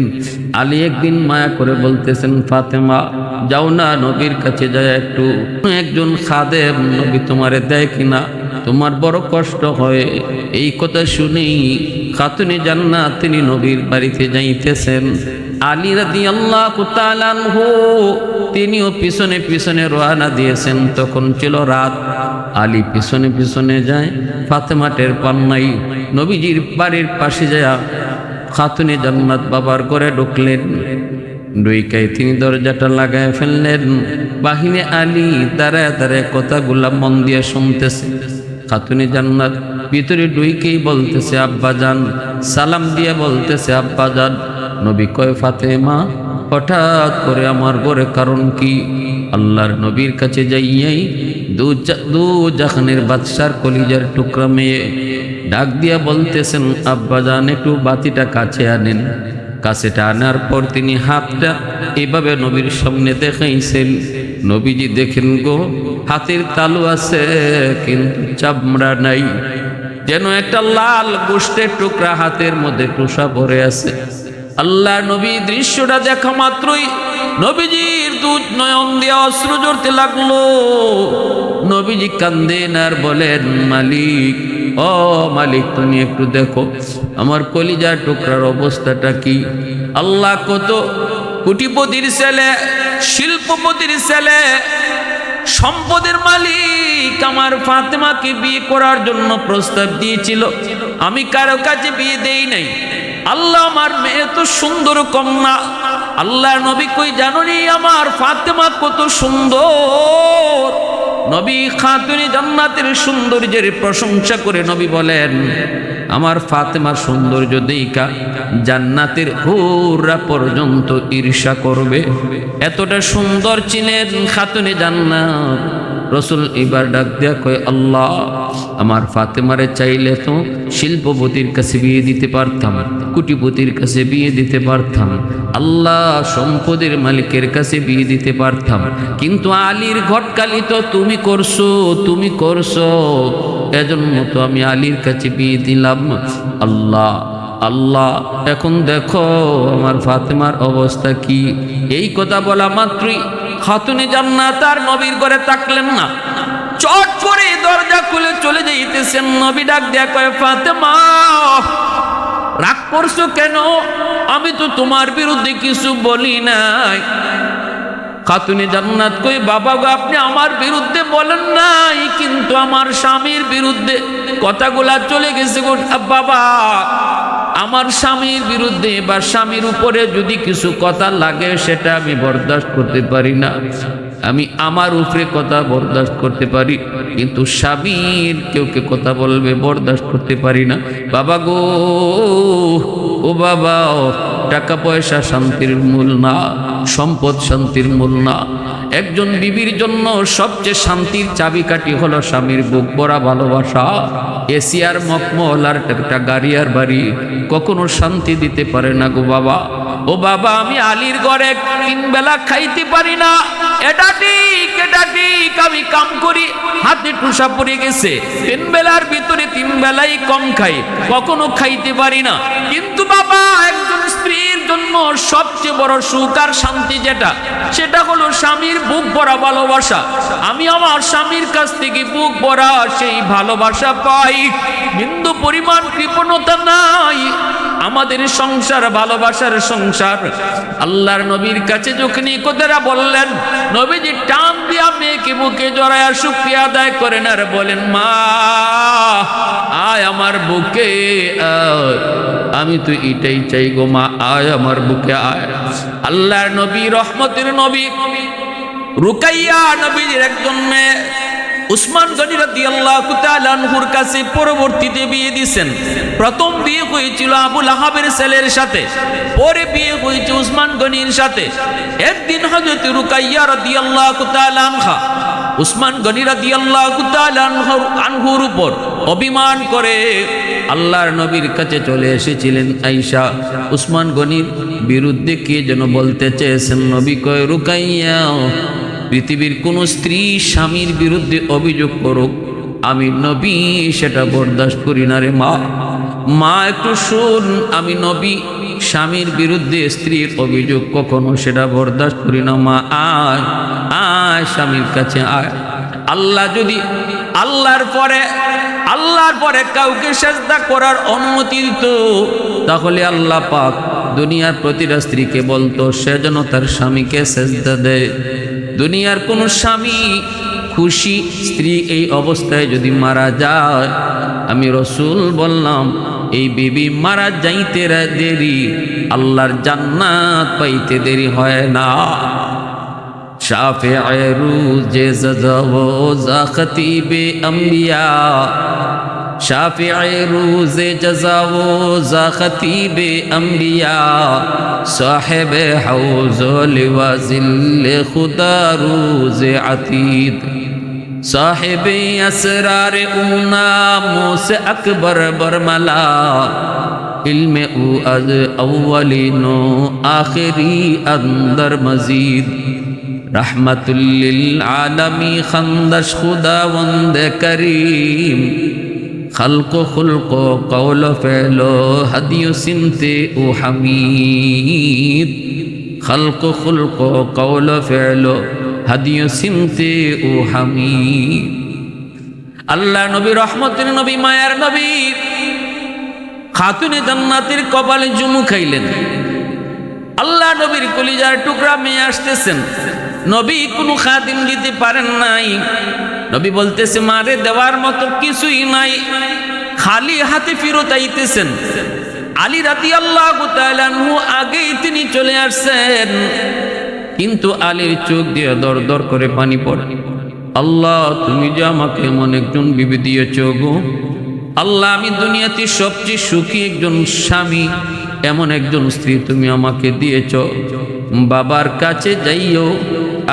আলী একদিন মায়া করে বলতেছেন, ফাতেমা যাও না নবীর কাছে যায় একটু একজন খাদেম নবী তোমারে দেয় কিনা, তোমার বড় কষ্ট হয়। এই কথা শুনেই খাতুনে জান্নাত তিনি নবীর বাড়িতে যাইতেছেন। আলী রাদিয়াল্লাহু তাআলা আনহু তিনিও পিছনে পিছনে রওনা দিয়েছেন। তখন ছিল রাত। আলী পিছনে পিছনে যায়, ফাতেমা টের পান নাই। নবীজির বাড়ির পাশে যায় খাতুনে জান্নাত বাবার ঘরে ঢুকলেন। ডুইকায় তিনি দরজাটা লাগায় ফেললেন। বাহিরে আলী দাঁড়ায় দাঁড়ায় কথাগুলা মন দিয়ে শুনতেছে। খাতুনে জান্নাত ভিতরে ডুইকেই বলতেছে, আব্বা যান। সালাম দিয়ে বলতেছে, আব্বা যান। নবী কয়, ফাতেমা হঠাৎ করে আমার ঘরে কারণ কি? আল্লাহর নবীর কাছে যাইয়াই দু জাহানের বাদশার কলিজার টুকরা মেয়ে ডাক দিয়া বলতেছেন, আব্বা যান একটু বাতিটা কাছে আনেন। কাছেটা আনার পর তিনি হাতটা এভাবে নবীর সামনে দেখাইছেন। নবীজি দেখেন গো, হাতের তালু আছে কিন্তু চামড়া নাই, যেন একটা লাল গোশতের টুকরা হাতের মধ্যে টুসা ভরে আছে। আল্লাহ নবী দৃশ্যটা দেখা মাত্রই নবীজির দুধ নয়ন দিয়ে অশ্রু ঝরতে লাগলো। নবীজি কান্দেন আর বলেন, মালিক, ও মালিক, তুমি একটু দেখো আমার কলিজার টুকরার অবস্থাটা কি। আল্লাহ কত কোটিপতির ছেলে, শিল্পপতির ছেলে, সম্পদের মালিক আমার ফাতেমাকে বিয়ে করার জন্য প্রস্তাব দিয়েছিল। আমি কারো কাছে বিয়ে দেই নাই। আল্লাহ আমার মেয়ে তো সুন্দর কন্যা। আল্লাহ নবী কই জানোনি আমার ফাতেমা কত সুন্দর? নবী খাতুনে জান্নাতের সৌন্দর্যের প্রশংসা করে নবী বলেন, আমার ফাতেমার সৌন্দর্য দেইখা জান্নাতের হুররা পর্যন্ত ঈর্ষা করবে। এতটা সুন্দর ছিলেন খাতুনে জান্নাত। রসুল এবার ডাক দেয়া কয়, আল্লাহ আমার ফাতেমারে চাইলে তো শিল্পপতির কাছে বিয়ে দিতে পারতাম, কোটিপতির কাছে বিয়ে দিতে পারতাম, আল্লাহ সম্পদের মালিকের কাছে বিয়ে দিতে পারতাম, কিন্তু আলীর ঘটকালি তো তুমি করছো, তুমি করছো, এজন্য তো আমি আলীর কাছে বিয়ে দিলাম। আল্লাহ আল্লাহ এখন দেখো আমার ফাতেমার অবস্থা কি। এই কথা বলা মাত্রই খাতুনে জান্নাত আর নবীর ঘরে তাকলেন না, চট করে দরজা খুলে চলে যাইতেছেন। নবী ডাক দেয়া কয়, ফাতেমা রাগ করছো কেন? আমি তো তোমার বিরুদ্ধে কিছু বলি নাই। খাতুনে জান্নাত কই, বাবা গো আপনি আমার বিরুদ্ধে বলেন নাই, কিন্তু আমার স্বামীর বিরুদ্ধে কথাগুলা চলে গেছে গো বাবা। আমার স্বামীর বিরুদ্ধে বা স্বামীর উপরে যদি কিছু কথা লাগে সেটা আমি বরদাস্ত করতে পারি না। আমি আমার উপরে কথা বরদাস্ত করতে পারি, কিন্তু স্বামীর কেউ কথা বলবে বরদাস্ত করতে পারি না। বাবা গো, ও বাবা, টাকা পয়সা শান্তির মূল না, সম্পদ শান্তির মূল না। একজন বিবির জন্য সবচেয়ে শান্তির চাবিকাঠি হলো স্বামীর বুক ভরা ভালোবাসা। এসি আর মকমল আর একটা গাড়ি আর বাড়ি কখনো শান্তি দিতে পারে না গো বাবা। ও বাবা, আমি আলীর ঘরে 3 বেলা খাইতে পারি না, এটা ঠিক, এটা ঠিক। আমি কাম করি, হাতে টুসা পড়ে গেছে, 3 বেলার ভিতরে 3 বেলাই কম খাই, কখনো খাইতে পারি না। কিন্তু বাবা, একজন স্ত্রীর জন্য সবচেয়ে বড় সুখ আর শান্তি যেটা, সেটা হলো স্বামীর বুক ভরা ভালোবাসা। আমি আমার স্বামীর কাছ থেকে বুক ভরা সেই ভালোবাসা পাই, বিন্দু পরিমাণ কৃপণতা নাই। আমাদের সংসার ভালোবাসার সংসার। আল্লাহর নবীর কাছে যখন কথাটা বললেন, নবীজি টান দিয়া মেয়েকে বুকে জড়ায়া শুকরিয়া আদায় করেন আর বলেন, মা আয় আমার বুকে আয়, আমি তো এটাই চাই গো মা, আয় আমার বুকে আয়। আল্লাহর নবী, রহমতের নবী, রুকাইয়া নবীর একজন মেয়ে, উসমান গনি রাদিয়াল্লাহু তাআলা আনহুর কাছে পরবর্তীতে বিয়ে দিয়েছেন। প্রথম বিয়ে হয়েছিল আবু লাহাবের ছেলের সাথে, পরে বিয়ে হয়েছে উসমান গনির সাথে। একদিন হযরত রুকাইয়া রাদিয়াল্লাহু তাআলা আনহা উসমান গনি রাদিয়াল্লাহু তাআলা আনহুর উপর অভিমান করে আল্লাহর নবীর কাছে চলে এসেছিলেন। আয়েশা উসমান গনির বিরুদ্ধে কে যেন বলতে চেয়েছেন। নবী কয়, রুকাইয়া, পৃথিবীর কোন স্ত্রী স্বামীর বিরুদ্ধে অভিযোগ করুক, আমি নবী সেটা বরদাস্ত করি না রে মা। মা একটু শোন, আমি নবী স্বামীর বিরুদ্ধে স্ত্রীর অভিযোগ কখনো সেটা বরদাস্ত করি না। মা আয় আয়, স্বামীর কাছে আয়। আল্লাহ যদি আল্লাহর পরে কাউকে সেজদা করার অনুমতি দিত, তাহলে আল্লাহ পাক দুনিয়ার প্রতিটা স্ত্রীকে বলতো সে যেন তার স্বামীকে সেজদা দেয়। দুনিয়ার কোন স্বামী খুশি স্ত্রী এই অবস্থায় যদি মারা যায়, আমি রসুল বললাম এই বিবি মারা যাইতে দেরি, আল্লাহর জান্নাত পাইতে দেরি হয় না। শাফিঈ রুজে জাযা খতিবে আম্বিয়া, শাফিঈ রুজে জাযা খতিবে আম্বিয়া, সাহেবে হাউজ লিওয়া জিল্লে খুদা রুজে আতীদ, সাহেবে আসরার উনা মুসে আকবর বরমালা, ইলমে উ আজ আউয়ালিনো আখিরি अंदर मजीद, रहमतुल्लिल आलमी खंदश खुदावंद करीम, खल्को खुल्को कौलो फेलो हदियो सिमते ओ हमीद, खल्को खुल्को कौलो फेलो हदियो सिमते ओ हमीद। अल्लाह नबी रहमतेर नबी मायार नबी खातुने জান্নাতের কপালে চুমু খাইলেন। আল্লাহ নবীর কলিজার টুকরা মেয়ে আসতেছেন, নবী কোনো খাদিম দিতে পারেন নাই। নবী বলতেছে মারে দেওয়ার মতো কিছুই নাই, খালি হাতে ফিরত আইতেছেন। আলী রাদিয়াল্লাহু তাআলা আনহু আগেই তিনি চলে আসছেন, কিন্তু আলীর চোখ দিয়ে দর দর করে পানি পড়ে। আল্লাহ, তুমি যে আমাকে এমন একজন বিবি দিয়েছ গো আল্লাহ, আমি দুনিয়াতে সবচেয়ে সুখী একজন স্বামী, এমন একজন স্ত্রী তুমি আমাকে দিয়েছ। বাবার কাছে যাইও,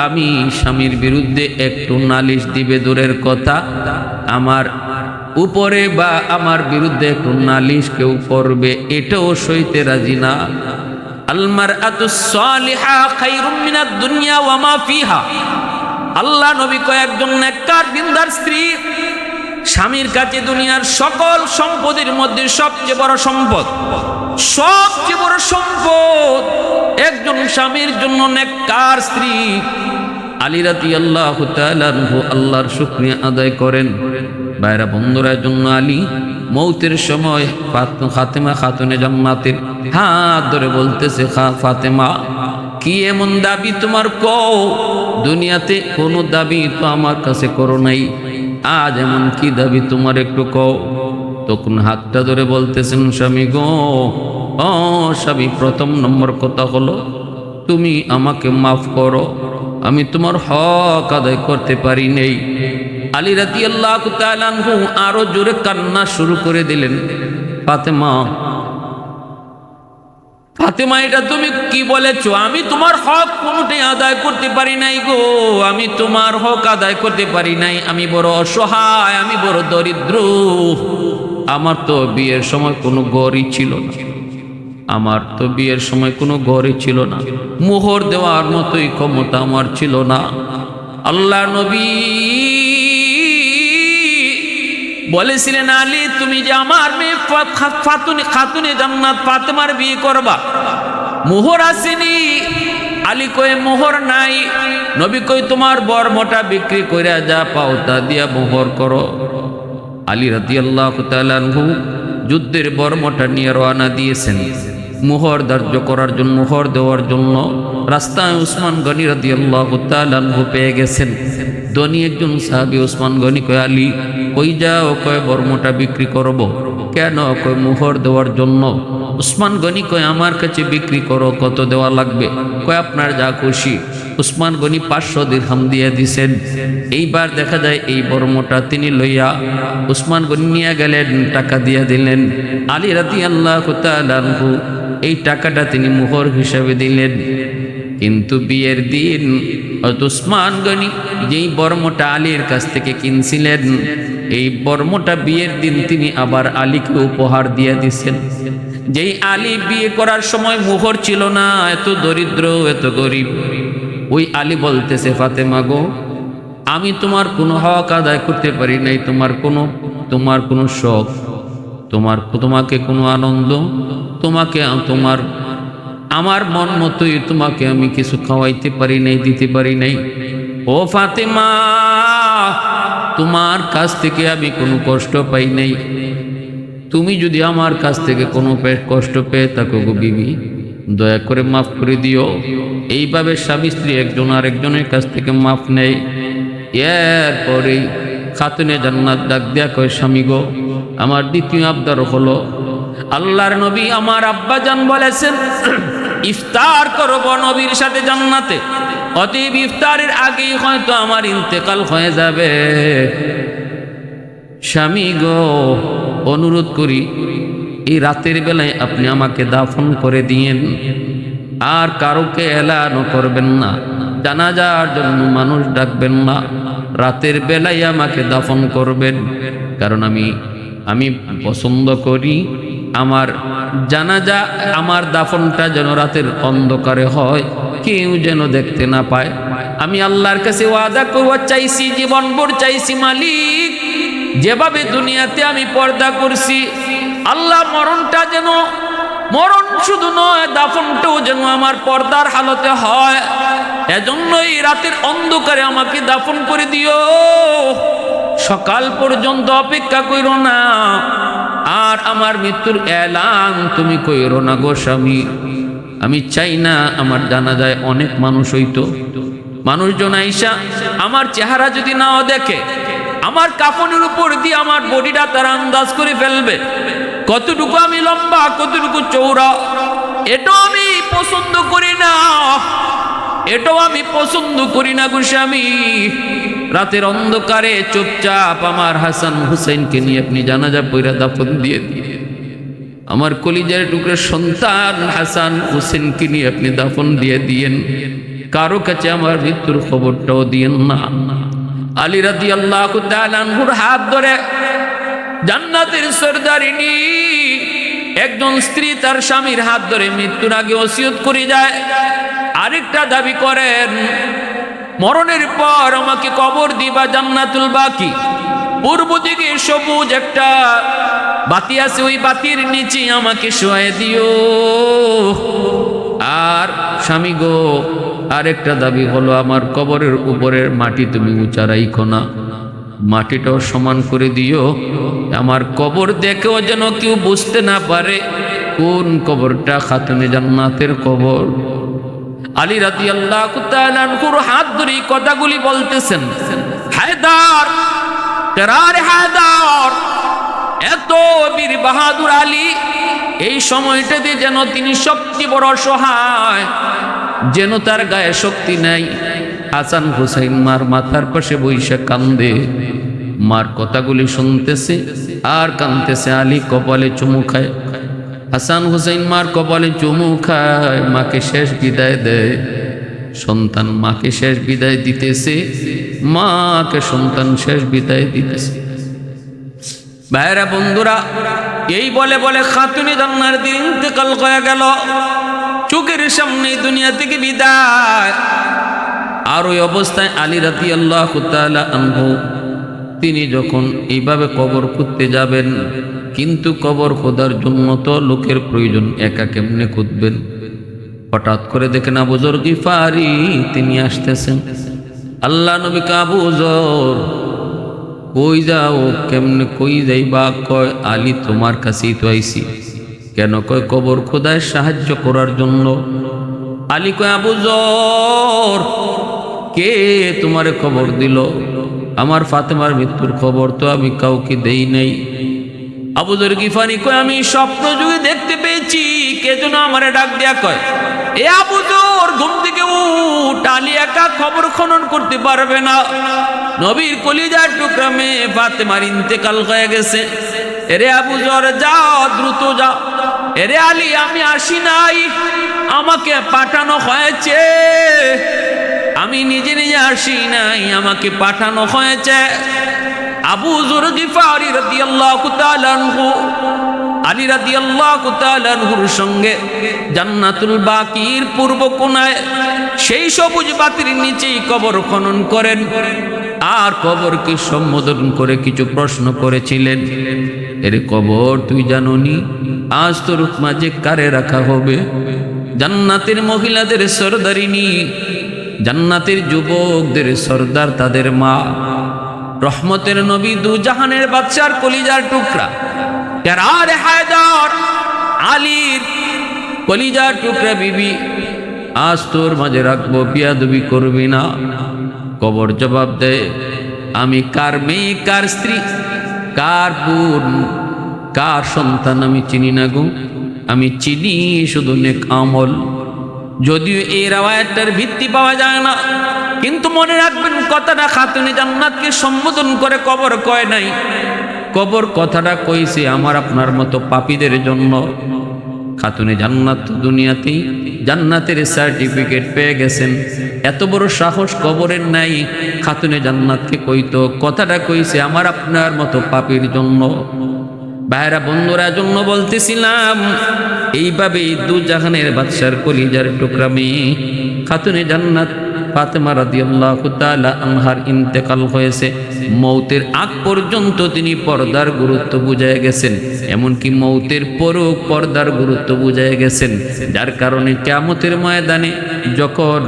আমি স্বামীর বিরুদ্ধে একটু নালিশ দিবে দূরের কথা, আমার উপরে বা আমার বিরুদ্ধে একটু নালিশ কেউ করবে, এটাও সইতে রাজি না। আল মারআতুস সালিহা খায়রুম মিনাদ দুনিয়া ওয়া মা ফিহা। আল্লাহ নবী কয় একজন নেককার দিনদার স্ত্রী স্বামীর কাছে দুনিয়ার সকল সম্পদের মধ্যে সবচেয়ে বড় সম্পদ, সবচেয়ে বড় সম্পদ একজন স্বামীর জন্য নেককার স্ত্রী। আলী রাদিয়াল্লাহু তাআলা আনহু আল্লাহর শুকরিয়া আদায় করেন। ভাইরা বন্ধুরা, জন্য আলী মৌতের সময় ফাতেমা খাতুনে জান্নাতের হাত ধরে বলতেছে, ফাতেমা কি এমন দাবি তোমার কও? দুনিয়াতে কোনো দাবি তো আমার কাছে করো নাই, আজ এমন কি দাবি তোমার একটু কও। তখন হাতটা ধরে বলতেছেন, স্বামী গো, ও স্বামী, প্রথম নম্বর কথা হলো তুমি আমাকে মাফ করো, আমি তোমার হক আদায় করতে পারি নেই। আলী রাদিয়াল্লাহু তাআলা আনহু আরো জোরে কান্না শুরু করে দিলেন। ফাতেমা, ফাতেমা, এটা তুমি কি বলেছো? আমি তোমার হক কোনটাই আদায় করতে পারি নাই গো, আমি তোমার হক আদায় করতে পারি নাই। আমি বড় অসহায়, আমি বড় দরিদ্র। আমার তো বিয়ের সময় কোনো ঘরই ছিল না, আমার তো বিয়ের সময় কোনো ঘরই ছিল না, মোহর দেওয়ার মতোই ক্ষমতা আমার ছিল না। আল্লাহ নবী বলেছিলেন, আলী তুমি যে আমার মেয়ে খাতুনে জান্নাত ফাতেমার বিয়ে করবা, মোহর আসেনি। আলী কয় মোহর নাই। নবী কয় তোমার বর্মটা বিক্রি কইরা যা পাও তা দিয়া মোহর করো। আলী রাদিয়াল্লাহু তাআলা আনহু যুদ্ধের বর্মটা নিয়ে রওনা দিয়েছেন মোহর ধার্য করার জন্য, মোহর দেওয়ার জন্য। রাস্তায় উসমান গনি রাদিয়াল্লাহু তাআলা আনহু পেয়ে গেছেন। ধনী একজন সাহাবী উসমান গনি কয়, আলী কই যাও? কয় বর্মটা বিক্রি করব। কেন? কয় মোহর দেওয়ার জন্য। উসমান গনি কয় আমার কাছে বিক্রি করো, কত দেওয়া লাগবে? কয় আপনার যা খুশি। উসমান গনি 500 দিরহাম দিয়ে দিছেন। এইবার দেখা যায় এই বর্মটা তিনি লইয়া উসমান গনি নিয়ে গেলেন, টাকা দিয়ে দিলেন। আলী রাদিয়াল্লাহু তাআলা আনহু এই টাকাটা তিনি মোহর হিসাবে দিলেন। কিন্তু বিয়ের দিন উসমান গনি যেই বর্মটা আলীর কাছ থেকে কিনছিলেন, এই বর্মটা বিয়ের দিন তিনি আবার আলীকে উপহার দিয়ে দিছেন। যেই আলী বিয়ে করার সময় মোহর ছিল না, এত দরিদ্র, এত গরিব, ওই আলী বলতেছে, ফাতেমা গো, আমি তোমার কোনো হক আদায় করতে পারি নাই, তোমার কোনো শখ, তোমাকে কোনো আনন্দ, তোমাকে আমার মন মতোই তোমাকে আমি কিছু খাওয়াইতে পারি নাই, দিতে পারি নাই। ও ফাতেমা, তোমার কাছ থেকে আমি কোনো কষ্ট পাই নাই। তুমি যদি আমার কাছ থেকে কোনো কষ্ট পেয়ে থাকো গো বিবি, দয়া করে মাফ করে দিও। এইভাবে স্বামী স্ত্রী একজন আরেকজনের কাছ থেকে মাফ নেয়। এরপরে খাতুনে জান্নাত ডাক দেয়া কয়, স্বামী গো, আমার দ্বিতীয় আবদার হলো, আল্লাহর নবী আমার আব্বাজান বলেছেন ইফতার করব নবীর সাথে জান্নাতে, অতএব ইফতারের আগেই হয়তো আমার ইন্তেকাল হয়ে যাবে। স্বামী গো, অনুরোধ করি এই রাতের বেলায় আপনি আমাকে দাফন করে দিয়েন, আর কারোকে এলানও করবেন না, জানাজার জন্য মানুষ ডাকবেন না, রাতের বেলায় আমাকে দাফন করবেন। কারণ আমি পছন্দ করি আমার জানাজা, আমার দাফনটা যেন রাতের অন্ধকারে হয়, কেউ যেন দেখতে না পায়। আমি আল্লাহর কাছে ওয়াদা করতে চাইছি, জীবনভর চাইছি, মালিক যেভাবে দুনিয়াতে আমি পর্দা করছি, আল্লাহ মরণ শুধু নয়, দাফনটাও যেন আমার পর্দার হালতে হয়। এজন্যই রাতের অন্ধকারে আমাকে দাফন করে দিও, সকাল পর্যন্ত অপেক্ষা কইরো না, আর আমার মৃত্যুর এলান তুমি কইরো না গো স্বামী। আমি চাই না আমার জানাজায় অনেক মানুষ হইতো, মানুষজন আইসা আমার চেহারা যদি নাও দেখে, আমার কাফনের উপর দিয়ে আমার বডিটা তারা আন্দাজ করে ফেলবে, কতটুকু আমি লম্বা, কতটুকু চৌড়া। এটাও আমি পছন্দ করি না, এটাও আমি পছন্দ করি না গো স্বামী। রাতের অন্ধকারে চুপচাপ আমার হাসান হুসেনকে নিয়ে আপনি জানাজা পইরা দাফন দিয়ে দিয়ে, আমার কলিজার টুকরো সন্তান হাসান হুসেনকে নিয়ে আপনি দাফন দিয়ে দিয়েন, কারো কাছে আমার মৃত্যুর খবরটাও দিয়েন না। আলী রাদিয়াল্লাহু তাআলা আনহুর হাত ধরে জান্নাতের সরদারিনী একজন স্ত্রী তার স্বামীর হাত ধরে মৃত্যুর আগে ওসিয়ত করে যায়, আরেকটা দাবি করেন, মরণের পর আমাকে কবর দিবা জান্নাতুল বাকি, পূর্ব দিকে সবুজ একটা বাতি আছে, ওই বাতির নিচে আমাকে শোয়াই দিও। আর স্বামী গো, আরেকটা দাবি হলো, আমার কবরের উপরের মাটি তুমি উঁচা রাইখো না, মাটিটাও সমান করে দিও, আমার কবর দেখেও যেন কেউ বুঝতে না পারে কোন কবরটা খাতুনে জান্নাতের কবর। আলী রাদিয়াল্লাহু তাআলা আনহুর হাত ধরে কথাগুলি বলতেছেন, হায়দার, কেরার হায়দার, এত বীর বাহাদুর আলী, এই সময়টাতে যেন তিনি সবচেয়ে বড় অসহায়, যেন তার গায়ে শক্তি নাই। হাসান হুসাইন মার মাথার পাশে বৈশা কান্দে, মার কথাগুলি শুনতেছে আর কান্দতেছে। আলী কপালে চুমু খায়, হাসান হুসাইন মার কপালে চুমু খায়, মাকে শেষ বিদায় দেয়। সন্তান মাকে শেষ বিদায় দিতেছে, মাকে সন্তান শেষ বিদায় দিতেছে। ভাইরা বন্ধুরা, এই বলে বলে খাতুনে জান্নার দিন ইন্তেকাল হয়ে গেল, চোখের সামনে দুনিয়া থেকে বিদায়। আর ওই অবস্থায় আলী রাদিয়াল্লাহু তাআলা আনহু তিনি যখন এইভাবে কবর খুঁজতে যাবেন, কিন্তু কবর খোদার জন্য তো লোকের প্রয়োজন, একা কেমনে খুঁজবেন? হঠাৎ করে দেখেন আবু যর গিফারি তিনি আসতেছেন। আল্লাহ নবী আবু যর, কই যাও? কেমনে কই যাইবা? কয় আলী তোমার কাছেই তো আইছি। কেন? কয় কবর খোদায় সাহায্য করার জন্য। আলী কয় আবু যর, কে তোমারে খবর দিল? আমার ফাতেমার মৃত্যুর খবর তো আমি কাউকে দেই নাই। আবু যর গিফারি কয় আমি স্বপ্ন যুগে দেখতে পেয়েছি, কে যেন আমারে ডাক দেয়া কয়, এ আবু যর ঘুম থেকে আলী একা কবর খনন করতে পারবে না। নবীর কলিজার টুকরা মেয়ে ফাতেমার ইন্তেকাল হয়ে গেছে। এরে আবু যর যাও, দ্রুত যাও। এরে আলী আমি আসি নাই, আমাকে পাঠানো হয়েছে, আমি নিজে নিজে আসি নাই, আমাকে পাঠানো হয়েছে। আবু যর গিফারি রাদিয়াল্লাহু তাআলা আনহু আলী রাদিয়াল্লাহু তাআলা আনহুর সঙ্গে জান্নাতুল বাকির পূর্ব কোণায় সেই সবুজ বাতির নিচেই কবর খনন করেন। আর কবরকে সম্বোধন করে কিছু প্রশ্ন করেছিলেন। এর কবর তুই জানোনি আজ তোর মাঝে কারে রাখা হবে? জান্নাতের মহিলাদের সরদারিনী, জান্নাতের যুবকদের সর্দার তাদের মা, রহমতের নবী দু জাহানের বাদশার কলিজার টুকরা কেরারে হায়দার আলীর কলিজার টুকরা বিবি, আজ তোর মাঝে রাখবো, বিয়াদবি করবি না। কবর জবাব দেয়, আমি কার মেয়ে, কার স্ত্রী, কার বোন, কার সন্তান আমি চিনি না গো, আমি চিনি শুধু নেক আমল। যদিও এই রাওয়ায়াতটার ভিত্তি পাওয়া যায় না, কিন্তু মনে রাখবেন কথাটা খাতুনে জান্নাতকে সম্বোধন করে কবর কয় নাই। কবর কথাটা কইছে আমার আপনার মতো পাপীদের জন্য। খাতুনে জান্নাত দুনিয়াতেই জান্নাতের সার্টিফিকেট পেয়ে গেছেন, এত বড় সাহস কবরের নাই। খাতুনে জান্নাতকে কইতো, কথাটা কইছে আমার আপনার মতো পাপীর জন্য। ভাইরা বন্ধুরা, জন্য বলতেছিলাম এইভাবেই দু জাহানের বাদশার কলিজার টুকরা মেয়ে খাতুনে জান্নাত ফাতেমা রাদিয়াল্লাহু তাআলা আনহার ইন্তেকাল হয়েছে। মৌতের আগ পর্যন্ত তিনি পর্দার গুরুত্ব বুঝায় গেছেন, এমনকি মৌতের পরও পর্দার গুরুত্ব বুঝায় গেছেন। যার কারণে কিয়ামতের ময়দানে যখন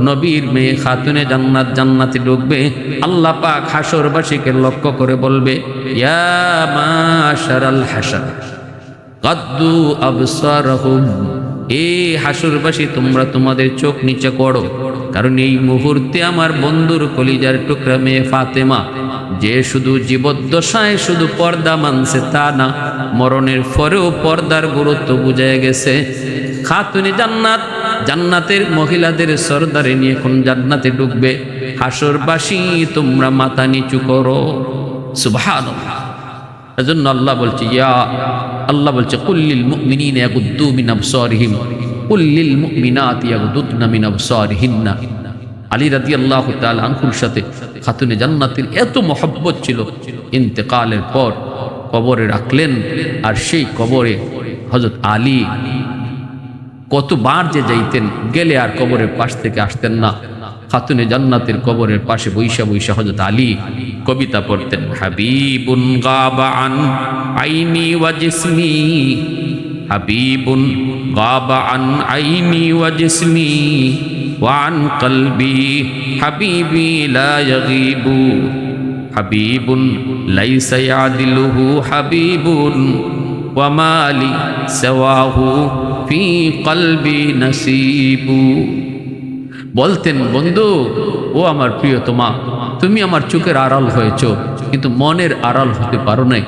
নবীর মেয়ে খাতুনে জান্নাত জান্নাতে ঢুকবে, আল্লাহ পাক হাসরবাসীকে লক্ষ্য করে বলবে, ইয়া মাশারাল হাসর গাদ্দু আবসারহুম, এই হাসরবাসী তোমরা তোমাদের চোখ নিচে করো, কারণ এই মুহূর্তে আমার বন্ধুর কলিজার টুকরা মেয়ে ফাতেমা, যে শুধু জীবদ্দশায় শুধু পর্দা মানছে তা না, মরণের পরেও পর্দার গুরুত্ব বুঝে গেছে। খাতুনে জান্নাত জান্নাতের মহিলাদের সরদারে নিয়ে এখন জান্নাতে ঢুকবে। হাসরবাসী তোমরা মাথা নিচু করো। সুবহানাল্লাহ। এজন্য আল্লাহ বলছে, আল্লাহ বলছে কুল্লিল মুমিনিনা ইয়াগুদ্দু মিন আবসারিহিম কুল্লিল মুমিনাতি ইয়াগুদ্দুনা মিন আবসারিহিন্না। আলী রাদিয়াল্লাহু তাআলা আনহুর সাথে খাতুনে জান্নাতের এত মহব্বত ছিল, ইন্তেকালের পর কবরে রাখলেন। আর সেই কবরে হযরত আলী কতবার যে যাইতেন, গেলে আর কবরের পাশ থেকে আসতেন না। খাতুনে জান্নাতের কবরের পাশে বৈশা বৈশা হযরত আলী কবিতা পড়তেন, হাবিবুন গাবা আন আইনি ওয়া জিসমি, হাবিবুন গাবা আন আইনি ওয়া জিসমি ওয়া আন কলবি, হাবিবি লা ইয়াগিবু, হাবিবুন লাইসা ইয়াদিলুহু হাবিবুন ওয়া মালি সাওয়াহু ফি কলবি নাসিবু। বলতেন, বন্ধু ও আমার প্রিয়তমা, তুমি আমার চোখের আড়াল হয়েছ, কিন্তু মনের আড়াল হতে পারো নাই।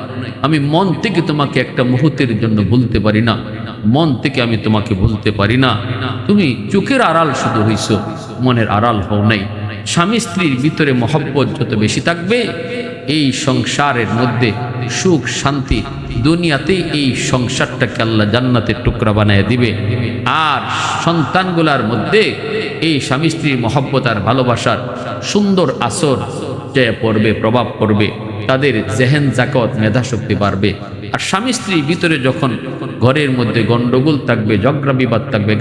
আমি মন থেকে তোমাকে একটা মুহূর্তের জন্য ভুলতে পারি না, মন থেকে আমি তোমাকে ভুলতে পারি না। তুমি চোখের আড়াল শুধু হইছ, মনের আড়াল হও নাই। স্বামী স্ত্রীর ভিতরে মহব্বত যত বেশি থাকবে, এই সংসারের মধ্যে সুখ শান্তি, দুনিয়াতেই এই সংসারটাকে আল্লাহ জান্নাতের টুকরা বানায় দিবে। আর সন্তানগুলার মধ্যে এই স্বামী স্ত্রীর মহব্বত আর ভালোবাসার সুন্দর আসর যে পড়বে, প্রভাব পড়বে, তাদের জেহেন জাকত মেধা শক্তি বাড়বে। আর স্বামী স্ত্রীর ভিতরে যখন ঘরের মধ্যে গন্ডগোল থাকবে, ঝগড়া বিবাদ থাকবে,